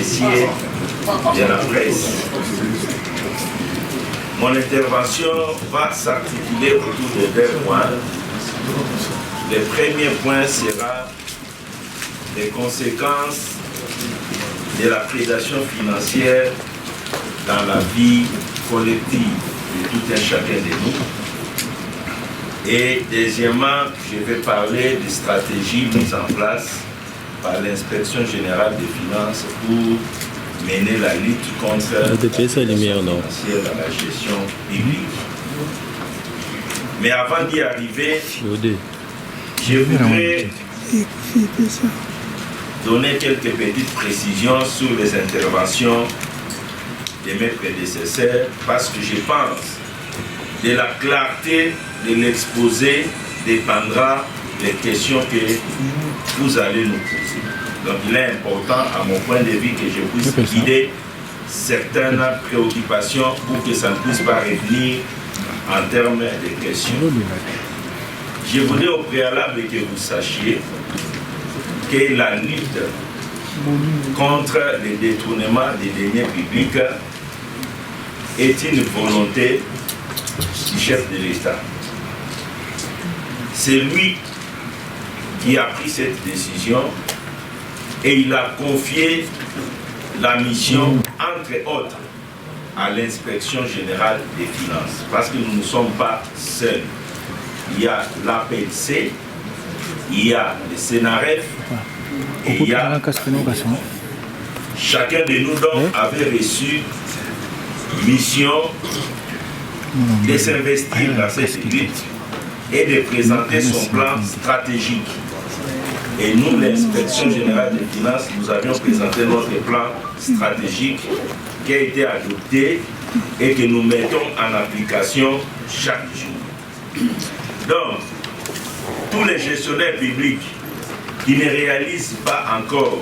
messieurs de la presse. Mon intervention va s'articuler autour de deux points. Le premier point sera les conséquences de la prédation financière dans la vie collective de tout un chacun de nous. Et deuxièmement, je vais parler des stratégies mises en place par l'inspection générale des finances pour mener la lutte contre la prédation financière dans la gestion publique. Mais avant d'y arriver, je voudrais donner quelques petites précisions sur les interventions de mes prédécesseurs parce que je pense de la clarté de l'exposé dépendra des questions que vous allez nous poser. Donc il est important, à mon point de vue, que je puisse guider certaines préoccupations pour que ça ne puisse pas revenir en termes de questions. Je voudrais au préalable que vous sachiez que la lutte contre le détournement des deniers publics est une volonté du chef de l'État. C'est lui qui a pris cette décision et il a confié la mission, entre autres, à l'inspection générale des finances. Parce que nous ne sommes pas seuls. Il y a l'APLC, il y a le Sénaref, et il y a... Chacun de nous donc avait reçu mission de s'investir dans cette lutte et de présenter son plan stratégique. Et nous, l'inspection générale des finances, nous avions présenté notre plan stratégique qui a été adopté et que nous mettons en application chaque jour. Donc, tous les gestionnaires publics qui ne réalisent pas encore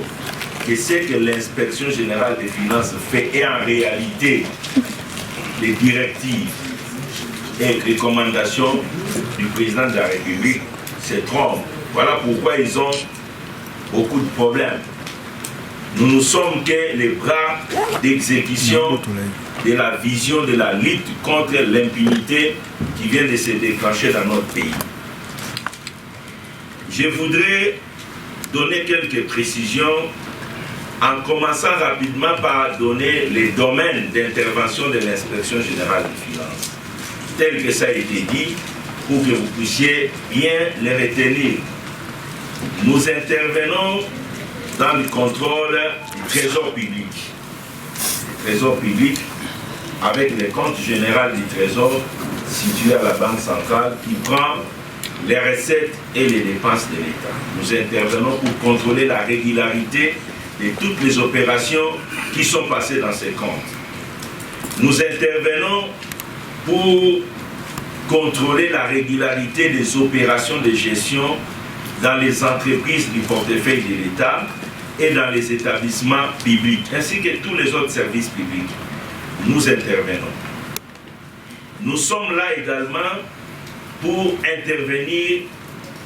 que ce que l'inspection générale des finances fait est en réalité des directives et recommandations du président de la République se trompent. Voilà pourquoi ils ont beaucoup de problèmes. Nous ne sommes que les bras d'exécution de la vision de la lutte contre l'impunité qui vient de se déclencher dans notre pays. Je voudrais donner quelques précisions en commençant rapidement par donner les domaines d'intervention de l'inspection générale des finances, tel que ça a été dit, pour que vous puissiez bien les retenir. Nous intervenons dans le contrôle du trésor public. Le trésor public, avec le compte général du trésor situé à la Banque centrale, qui prend les recettes et les dépenses de l'État. Nous intervenons pour contrôler la régularité de toutes les opérations qui sont passées dans ces comptes. Nous intervenons pour contrôler la régularité des opérations de gestion dans les entreprises du portefeuille de l'État et dans les établissements publics, ainsi que tous les autres services publics. Nous intervenons. Nous sommes là également pour intervenir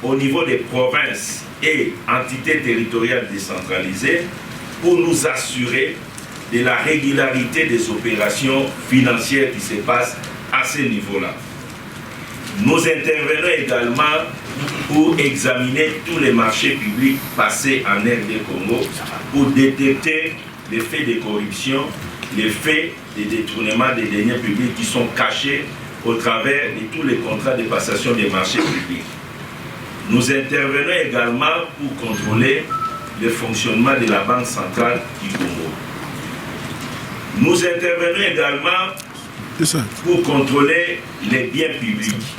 au niveau des provinces et entités territoriales décentralisées pour nous assurer de la régularité des opérations financières qui se passent à ce niveau-là. Nous intervenons également pour examiner tous les marchés publics passés en RD Congo pour détecter les faits de corruption, les faits de détournement des deniers publics qui sont cachés au travers de tous les contrats de passation des marchés publics. Nous intervenons également pour contrôler le fonctionnement de la Banque centrale du Congo. Nous intervenons également pour contrôler les biens publics.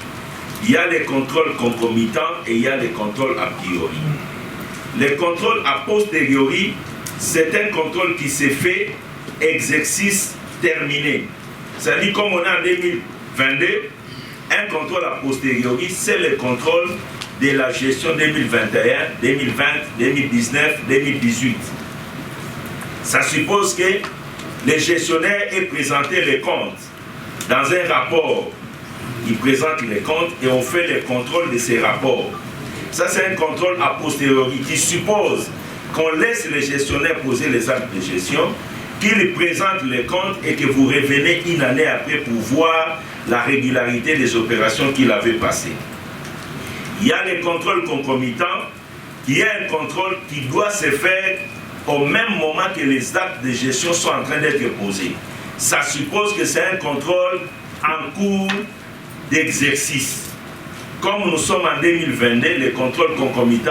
Il y a les contrôles concomitants et il y a les contrôles a priori. Les contrôles a posteriori, c'est un contrôle qui s'est fait exercice terminé. C'est-à-dire, comme on est en 2022, un contrôle a posteriori, c'est le contrôle de la gestion 2021, 2020, 2019, 2018. Ça suppose que les gestionnaires aient présenté les comptes dans un rapport. Ils présentent les comptes et on fait le contrôle de ces rapports. Ça, c'est un contrôle a posteriori qui suppose qu'on laisse les gestionnaires poser les actes de gestion, qu'ils présentent les comptes et que vous revenez une année après pour voir la régularité des opérations qu'il avait passées. Il y a les contrôles concomitants, il y a un contrôle qui doit se faire au même moment que les actes de gestion sont en train d'être posés. Ça suppose que c'est un contrôle en cours d'exercice. Comme nous sommes en 2022, les contrôles concomitants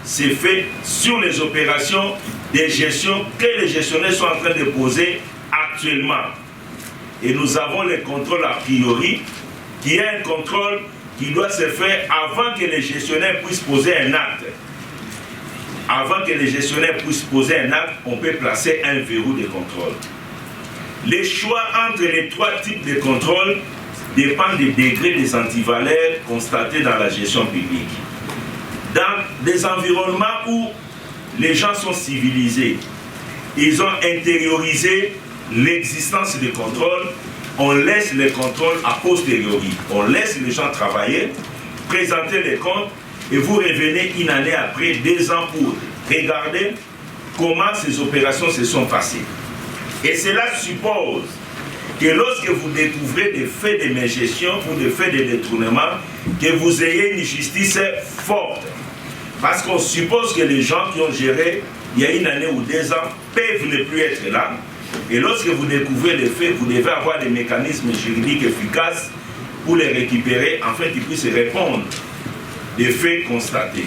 se fait sur les opérations de gestion que les gestionnaires sont en train de poser actuellement. Et nous avons les contrôles a priori, qui est un contrôle qui doit se faire avant que les gestionnaires puissent poser un acte. Avant que les gestionnaires puissent poser un acte, on peut placer un verrou de contrôle. Les choix entre les trois types de contrôle dépendent du degré des antivaleurs constatés dans la gestion publique. Dans des environnements où les gens sont civilisés, ils ont intériorisé l'existence des contrôles, on laisse les contrôles a posteriori. On laisse les gens travailler, présenter les comptes, et vous revenez une année après, 2 ans pour regarder comment ces opérations se sont passées. Et cela suppose que lorsque vous découvrez des faits de mégestion ou des faits de détournement, que vous ayez une justice forte. Parce qu'on suppose que les gens qui ont géré il y a une année ou 2 ans peuvent ne plus être là. Et lorsque vous découvrez les faits, vous devez avoir des mécanismes juridiques efficaces pour les récupérer afin qu'ils puissent répondre des faits constatés.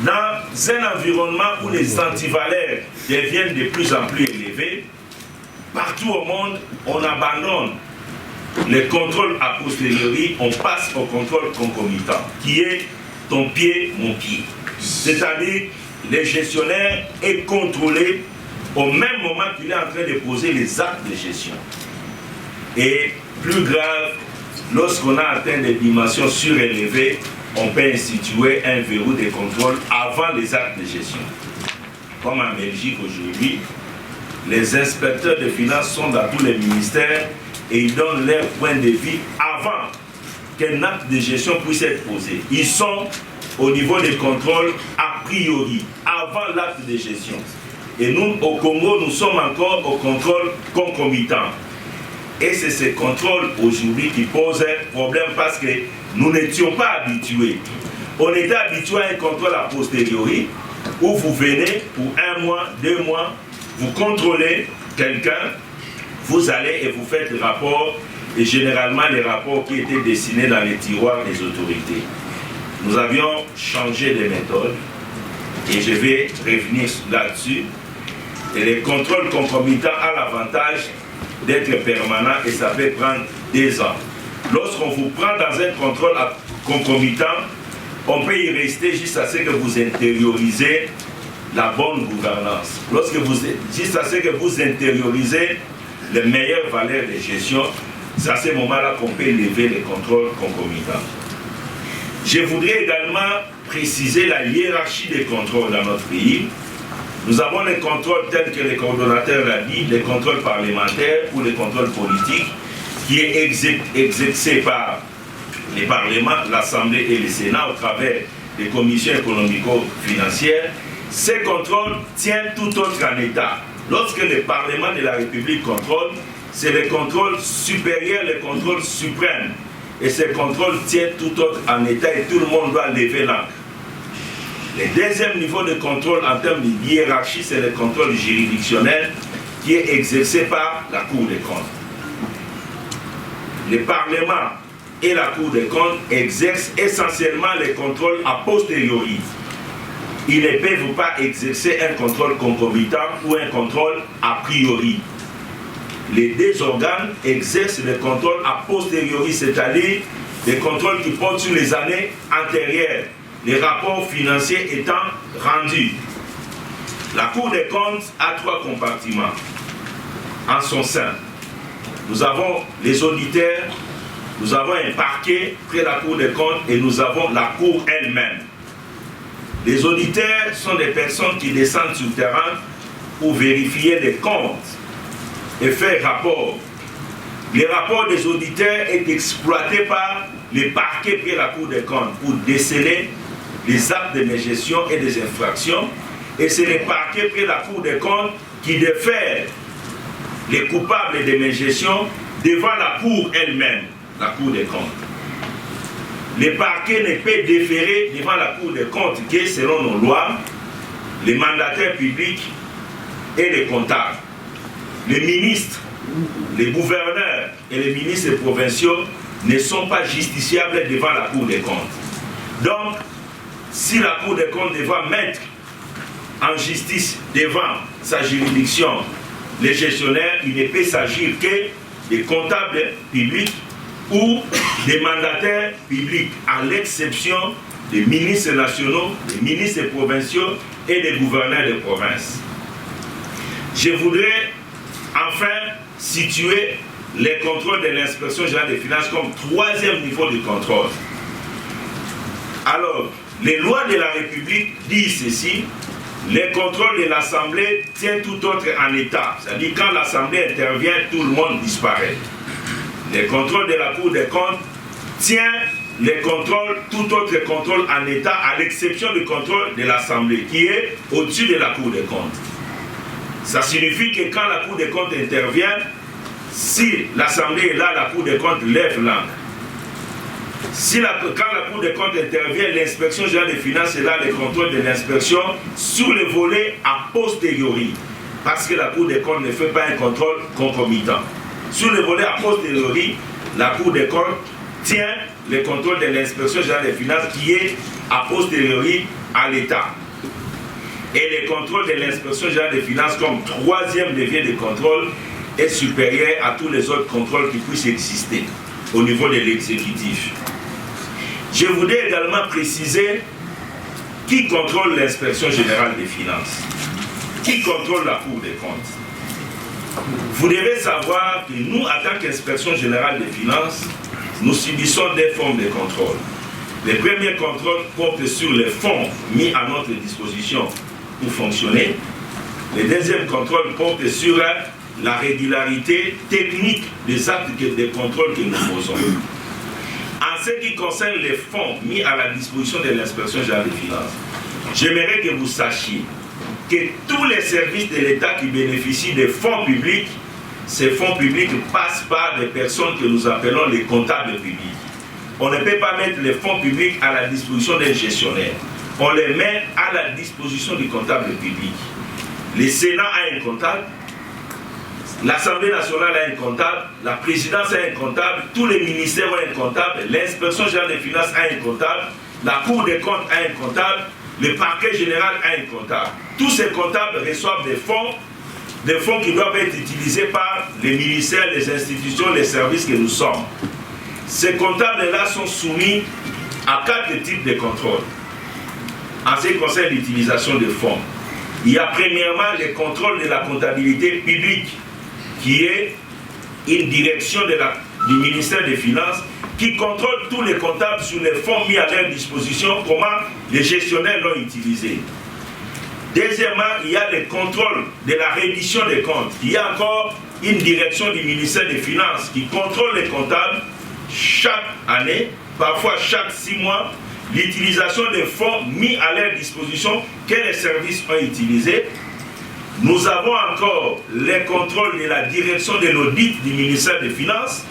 Dans un environnement où les antivaleurs deviennent de plus en plus élevés, partout au monde, on abandonne les contrôles a posteriori, on passe au contrôle concomitant, qui est ton pied, mon pied. C'est-à-dire, le gestionnaire est contrôlé au même moment qu'il est en train de poser les actes de gestion. Et plus grave, lorsqu'on a atteint des dimensions surélevées, on peut instituer un verrou de contrôle avant les actes de gestion. Comme en Belgique aujourd'hui, les inspecteurs de finances sont dans tous les ministères et ils donnent leur point de vue avant qu'un acte de gestion puisse être posé. Ils sont au niveau des contrôles a priori, avant l'acte de gestion. Et nous, au Congo, nous sommes encore au contrôle concomitant. Et c'est ce contrôle aujourd'hui qui pose un problème parce que nous n'étions pas habitués. On était habitués à un contrôle a posteriori où vous venez pour 1 mois, 2 mois, vous contrôlez quelqu'un, vous allez et vous faites le rapport, et généralement les rapports qui étaient dessinés dans les tiroirs des autorités. Nous avions changé de méthode et je vais revenir là-dessus. Et les contrôles concomitants ont l'avantage d'être permanents et ça peut prendre 2 ans. Lorsqu'on vous prend dans un contrôle concomitant, on peut y rester jusqu'à ce que vous intériorisez la bonne gouvernance. Jusqu'à ce que vous intériorisez les meilleures valeurs de gestion, c'est à ce moment-là qu'on peut lever les contrôles concomitants. Je voudrais également préciser la hiérarchie des contrôles dans notre pays. Nous avons les contrôles tels que le coordonnateur l'a dit, les contrôles parlementaires ou les contrôles politiques, qui est exercé par les parlements, l'Assemblée et le Sénat au travers des commissions économico-financières. Ces contrôles tiennent tout autre qu'en État. Lorsque le Parlement de la République contrôle, c'est le contrôle supérieur, le contrôle suprême. Et ces contrôles tiennent tout autre en État et tout le monde doit lever l'encre. Le deuxième niveau de contrôle en termes de hiérarchie, c'est le contrôle juridictionnel qui est exercé par la Cour des comptes. Le Parlement et la Cour des comptes exercent essentiellement les contrôles a posteriori. Ils ne peuvent pas exercer un contrôle concomitant ou un contrôle a priori. Les 2 organes exercent le contrôle a posteriori, c'est-à-dire des contrôles qui portent sur les années antérieures, les rapports financiers étant rendus. La Cour des comptes a 3 compartiments en son sein. Nous avons les auditeurs, nous avons un parquet près de la Cour des comptes et nous avons la Cour elle-même. Les auditeurs sont des personnes qui descendent sur le terrain pour vérifier les comptes et faire rapport. Le rapport des auditeurs est exploité par les parquets près de la Cour des comptes pour déceler les actes de mégestion et des infractions, et c'est le parquet près la Cour des comptes qui défère les coupables de mégestion devant la Cour elle-même, la Cour des comptes. Le parquet ne peut déférer devant la Cour des comptes que, selon nos lois, les mandataires publics et les comptables, les ministres, les gouverneurs et les ministres provinciaux ne sont pas justiciables devant la Cour des comptes. Donc, si la Cour des comptes devra mettre en justice devant sa juridiction les gestionnaires, il ne peut s'agir que des comptables publics ou des mandataires publics, à l'exception des ministres nationaux, des ministres provinciaux et des gouverneurs de province. Je voudrais enfin situer les contrôles de l'inspection générale des finances comme troisième niveau de contrôle. Alors, les lois de la République disent ceci: les contrôles de l'Assemblée tiennent tout autre en état. C'est-à-dire quand l'Assemblée intervient, tout le monde disparaît. Les contrôles de la Cour des comptes tient les contrôles, tout autre contrôle en état, à l'exception du contrôle de l'Assemblée, qui est au-dessus de la Cour des comptes. Ça signifie que quand la Cour des comptes intervient, si l'Assemblée est là, la Cour des comptes lève l'angle. Quand la Cour des comptes intervient, l'inspection générale des finances est là, le contrôle de l'inspection sous le volet a posteriori, parce que la Cour des comptes ne fait pas un contrôle concomitant. Sur le volet a posteriori, la Cour des comptes tient le contrôle de l'inspection générale des finances qui est a posteriori à l'État. Et le contrôle de l'inspection générale des finances comme troisième levier de contrôle est supérieur à tous les autres contrôles qui puissent exister au niveau de l'exécutif. Je voudrais également préciser qui contrôle l'inspection générale des finances, qui contrôle la Cour des comptes. Vous devez savoir que nous, en tant qu'Inspection générale des finances, nous subissons des formes de contrôle. Les premiers contrôles portent sur les fonds mis à notre disposition pour fonctionner. Les deuxièmes contrôles portent sur la régularité technique des actes de contrôle que nous faisons. En ce qui concerne les fonds mis à la disposition de l'Inspection générale des finances, j'aimerais que vous sachiez que tous les services de l'État qui bénéficient des fonds publics, ces fonds publics passent par des personnes que nous appelons les comptables publics. On ne peut pas mettre les fonds publics à la disposition d'un gestionnaire. On les met à la disposition du comptable public. Le Sénat a un comptable, l'Assemblée nationale a un comptable, la présidence a un comptable, tous les ministères ont un comptable, l'inspection générale des finances a un comptable, la Cour des comptes a un comptable, le parquet général a un comptable. Tous ces comptables reçoivent des fonds qui doivent être utilisés par les ministères, les institutions, les services que nous sommes. Ces comptables-là sont soumis à 4 types de contrôles. En ce qui concerne l'utilisation des fonds, il y a premièrement le contrôle de la comptabilité publique, qui est une direction du ministère des Finances qui contrôle tous les comptables sur les fonds mis à leur disposition, comment les gestionnaires l'ont utilisé. Deuxièmement, il y a le contrôle de la reddition des comptes. Il y a encore une direction du ministère des Finances qui contrôle les comptables chaque année, parfois chaque 6 mois, l'utilisation des fonds mis à leur disposition que les services ont utilisés. Nous avons encore les contrôles de la direction de l'audit du ministère des Finances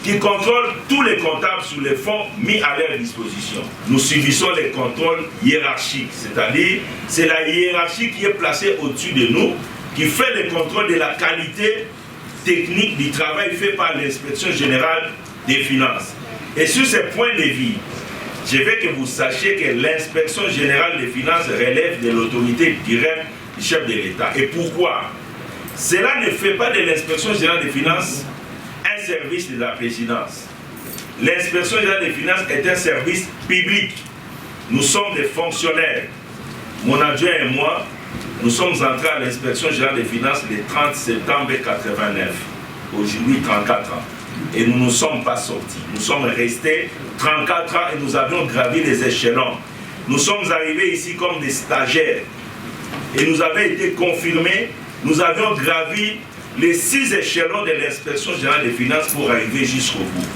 qui contrôle tous les comptables sur les fonds mis à leur disposition. Nous subissons les contrôles hiérarchiques, c'est-à-dire c'est la hiérarchie qui est placée au-dessus de nous, qui fait le contrôle de la qualité technique du travail fait par l'Inspection générale des finances. Et sur ces points de vue, je veux que vous sachiez que l'Inspection générale des finances relève de l'autorité directe du chef de l'État. Et pourquoi? Cela ne fait pas de l'Inspection générale des finances un service de la présidence. L'Inspection générale des finances est un service public. Nous sommes des fonctionnaires. Mon adjoint et moi, nous sommes entrés à l'Inspection générale des finances le 30 septembre 1989. Aujourd'hui, 34 ans. Et nous ne sommes pas sortis. Nous sommes restés 34 ans et nous avions gravi les échelons. Nous sommes arrivés ici comme des stagiaires. Et nous avons été confirmés. Nous avions gravi les 6 échelons de l'Inspection générale des finances pour arriver jusqu'au bout.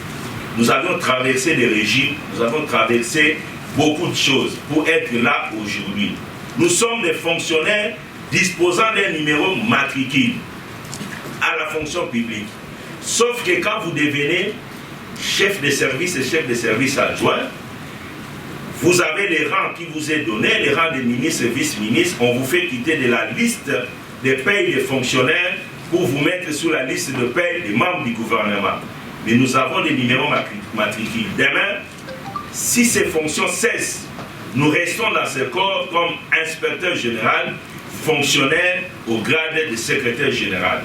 Nous avions traversé des régimes, nous avons traversé beaucoup de choses pour être là aujourd'hui. Nous sommes des fonctionnaires disposant d'un numéro matricule à la fonction publique. Sauf que quand vous devenez chef de service et chef de service adjoint, vous avez les rangs qui vous est donné, les rangs de ministre et vice-ministre. On vous fait quitter de la liste des payes des fonctionnaires pour vous mettre sur la liste de paye des membres du gouvernement. Mais nous avons des numéros matricules. Demain, si ces fonctions cessent, nous restons dans ce corps comme inspecteur général, fonctionnaire au grade de secrétaire général.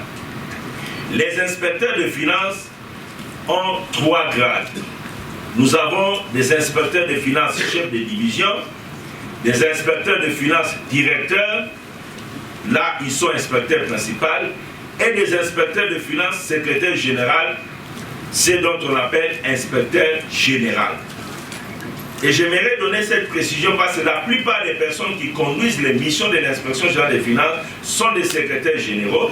Les inspecteurs de finances ont 3 grades. Nous avons des inspecteurs de finances chefs de division, des inspecteurs de finances directeurs, là ils sont inspecteurs principaux, et des inspecteurs de finances secrétaire général, c'est dont on appelle inspecteur général. Et j'aimerais donner cette précision parce que la plupart des personnes qui conduisent les missions de l'inspection générale des finances sont des secrétaires généraux,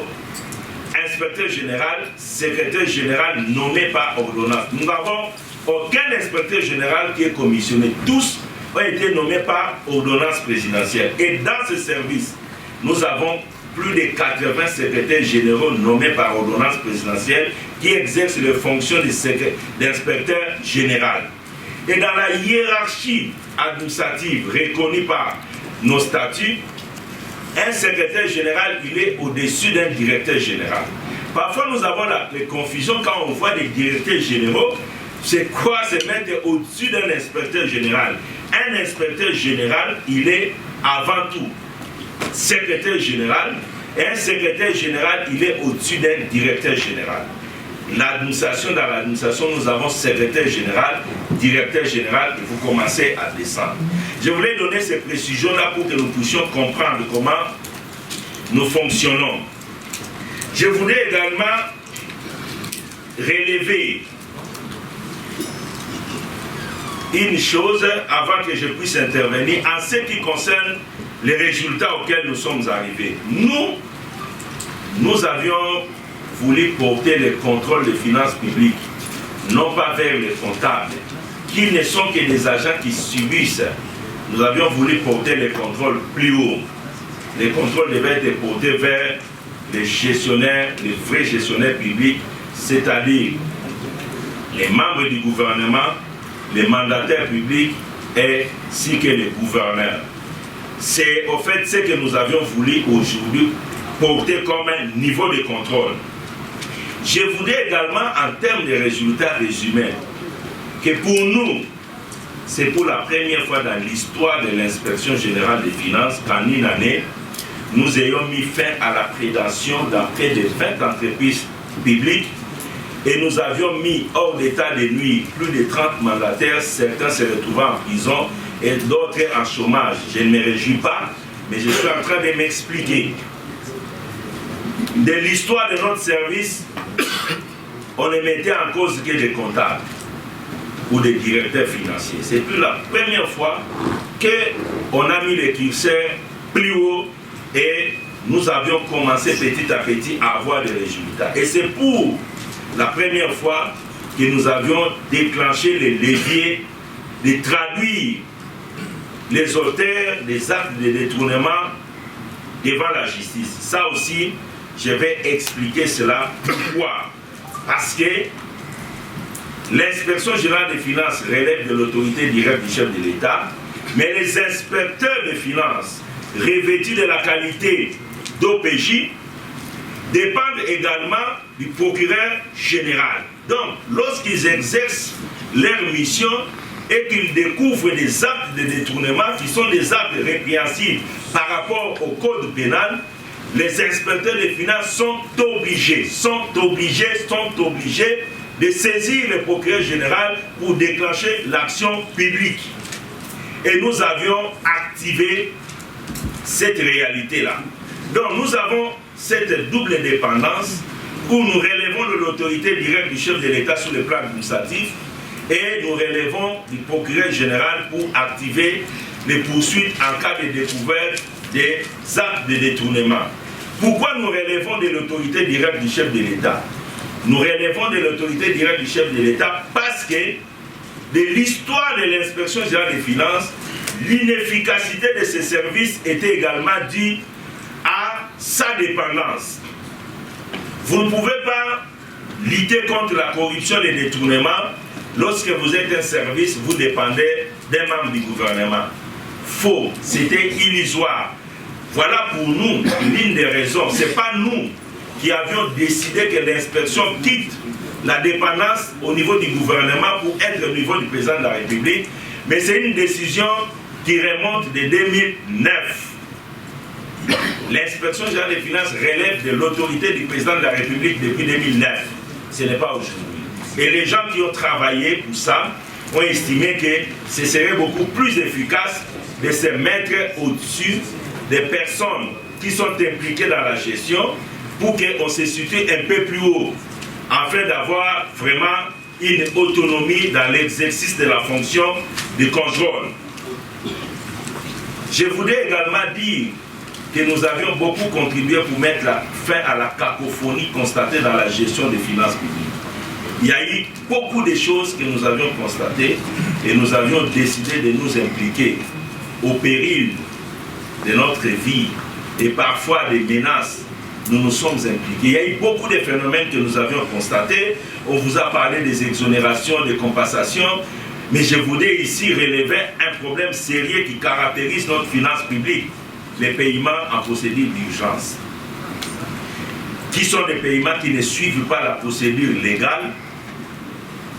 inspecteur général, secrétaire général nommé par ordonnance. Nous n'avons aucun inspecteur général qui est commissionné. Tous ont été nommés par ordonnance présidentielle. Et dans ce service, nous avons plus de 80 secrétaires généraux nommés par ordonnance présidentielle qui exercent les fonctions d'inspecteur général. Et dans la hiérarchie administrative reconnue par nos statuts, un secrétaire général, il est au-dessus d'un directeur général. Parfois, nous avons la confusion quand on voit des directeurs généraux. C'est quoi se mettre au-dessus d'un inspecteur général? Un inspecteur général, il est avant tout secrétaire général, et un secrétaire général, il est au-dessus d'un directeur général. L'administration, dans l'administration, nous avons secrétaire général, directeur général, et vous commencez à descendre. Je voulais donner ces précisions-là pour que nous puissions comprendre comment nous fonctionnons. Je voulais également relever une chose avant que je puisse intervenir en ce qui concerne les résultats auxquels nous sommes arrivés. Nous avions voulu porter le contrôle des finances publiques, non pas vers les comptables, qui ne sont que des agents qui subissent. Nous avions voulu porter le contrôle plus haut. Les contrôles devaient être portés vers les gestionnaires, les vrais gestionnaires publics, c'est-à-dire les membres du gouvernement, les mandataires publics ainsi que les gouverneurs. C'est au fait ce que nous avions voulu aujourd'hui porter comme un niveau de contrôle. Je voudrais également, en termes de résultats résumés, que pour nous, c'est pour la première fois dans l'histoire de l'inspection générale des finances qu'en une année, nous ayons mis fin à la prédation dans près de 20 entreprises publiques et nous avions mis hors d'état de nuire plus de 30 mandataires, certains se retrouvant en prison et d'autres en chômage. Je ne me réjouis pas, mais je suis en train de m'expliquer. De l'histoire de notre service, on ne mettait en cause que des comptables ou des directeurs financiers. C'est plus la première fois qu'on a mis les curseurs plus haut et nous avions commencé petit à petit à avoir des résultats. Et c'est pour la première fois que nous avions déclenché les leviers de traduire les auteurs des actes de détournement devant la justice. Ça aussi, je vais expliquer cela. Pourquoi? Parce que l'inspection générale des finances relève de l'autorité directe du chef de l'État, mais les inspecteurs de finances revêtus de la qualité d'OPJ dépendent également du procureur général. Donc, lorsqu'ils exercent leur mission et qu'ils découvrent des actes de détournement qui sont des actes répréhensibles par rapport au code pénal, les inspecteurs des finances sont obligés de saisir le procureur général pour déclencher l'action publique. Et nous avions activé cette réalité-là. Donc nous avons cette double dépendance où nous relevons de l'autorité directe du chef de l'État sur le plan administratif et nous relevons du procureur général pour activer les poursuites en cas de découverte des actes de détournement. Pourquoi nous relevons de l'autorité directe du chef de l'État? Nous relevons de l'autorité directe du chef de l'État parce que de l'histoire de l'inspection générale des finances, l'inefficacité de ces services était également due à sa dépendance. Vous ne pouvez pas lutter contre la corruption et le détournement lorsque vous êtes un service, vous dépendez d'un membre du gouvernement. Faux, c'était illusoire. Voilà pour nous l'une des raisons. Ce n'est pas nous qui avions décidé que l'inspection quitte la dépendance au niveau du gouvernement pour être au niveau du président de la République, mais c'est une décision qui remonte de 2009. L'inspection générale des finances relève de l'autorité du président de la République depuis 2009. Ce n'est pas aujourd'hui. Et les gens qui ont travaillé pour ça ont estimé que ce serait beaucoup plus efficace de se mettre au-dessus des personnes qui sont impliquées dans la gestion pour qu'on se situe un peu plus haut, afin d'avoir vraiment une autonomie dans l'exercice de la fonction de contrôle. Je voudrais également dire que nous avions beaucoup contribué pour mettre fin à la cacophonie constatée dans la gestion des finances publiques. Il y a eu beaucoup de choses que nous avions constatées et nous avions décidé de nous impliquer au péril de notre vie et parfois des menaces. Nous nous sommes impliqués. Il y a eu beaucoup de phénomènes que nous avions constatés. On vous a parlé des exonérations, des compensations, mais je voudrais ici relever un problème sérieux qui caractérise notre finance publique, les paiements en procédure d'urgence, qui sont des paiements qui ne suivent pas la procédure légale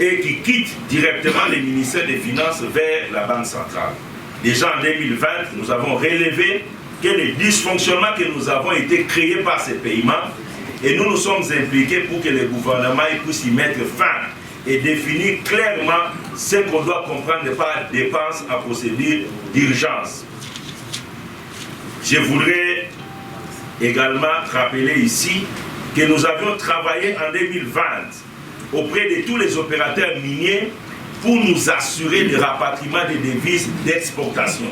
et qui quittent directement le ministère des Finances vers la Banque centrale. Déjà en 2020, nous avons relevé que les dysfonctionnements que nous avons été créés par ces paiements, et nous nous sommes impliqués pour que le gouvernement puisse y mettre fin et définir clairement ce qu'on doit comprendre par dépenses à procédure d'urgence. Je voudrais également rappeler ici que nous avions travaillé en 2020 auprès de tous les opérateurs miniers pour nous assurer du rapatriement des devises d'exportation.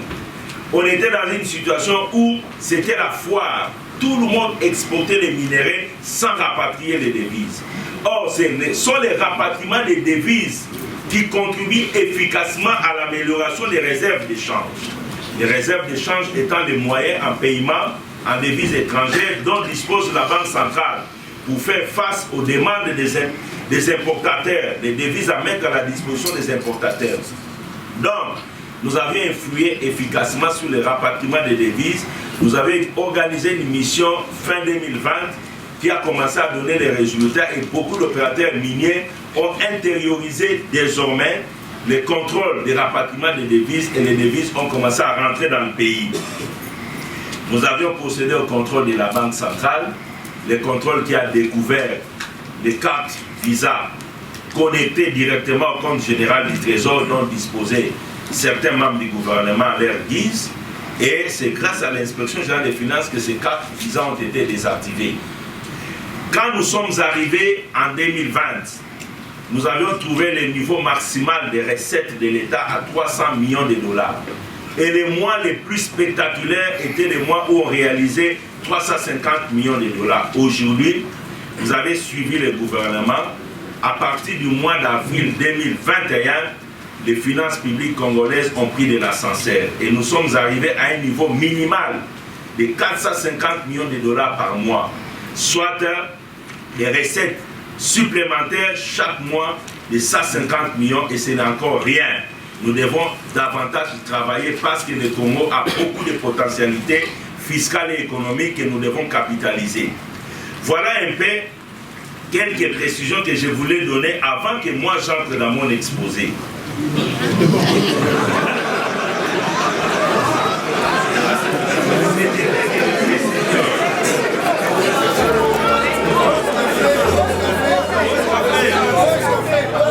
On était dans une situation où c'était la foire. Tout le monde exportait les minéraux sans rapatrier les devises. Or, ce sont les rapatriements des devises qui contribuent efficacement à l'amélioration des réserves d'échange. Les réserves d'échange étant les moyens en paiement en devises étrangères dont dispose la Banque centrale pour faire face aux demandes des importateurs, des devises à mettre à la disposition des importateurs. Donc, nous avions influé efficacement sur le rapatriement des devises. Nous avions organisé une mission fin 2020 qui a commencé à donner les résultats et beaucoup d'opérateurs miniers ont intériorisé désormais le contrôle des rapatriements des devises et les devises ont commencé à rentrer dans le pays. Nous avions procédé au contrôle de la Banque centrale, le contrôle qui a découvert les cartes Visa connectées directement au compte général du Trésor dont disposaient certains membres du gouvernement à leur guise, et c'est grâce à l'inspection générale des finances que ces cartes Visa ont été désactivées. Quand nous sommes arrivés en 2020, nous avions trouvé le niveau maximal des recettes de l'État à 300 millions de dollars. Et les mois les plus spectaculaires étaient les mois où on réalisait 350 millions de dollars. Aujourd'hui, vous avez suivi le gouvernement. À partir du mois d'avril 2021, les finances publiques congolaises ont pris de l'ascenseur. Et nous sommes arrivés à un niveau minimal de 450 millions de dollars par mois. Soit des recettes supplémentaires chaque mois de 150 millions et ce n'est encore rien. Nous devons davantage travailler parce que le Congo a beaucoup de potentialités fiscales et économiques que nous devons capitaliser. Voilà un peu quelques précisions que je voulais donner avant que moi j'entre dans mon exposé.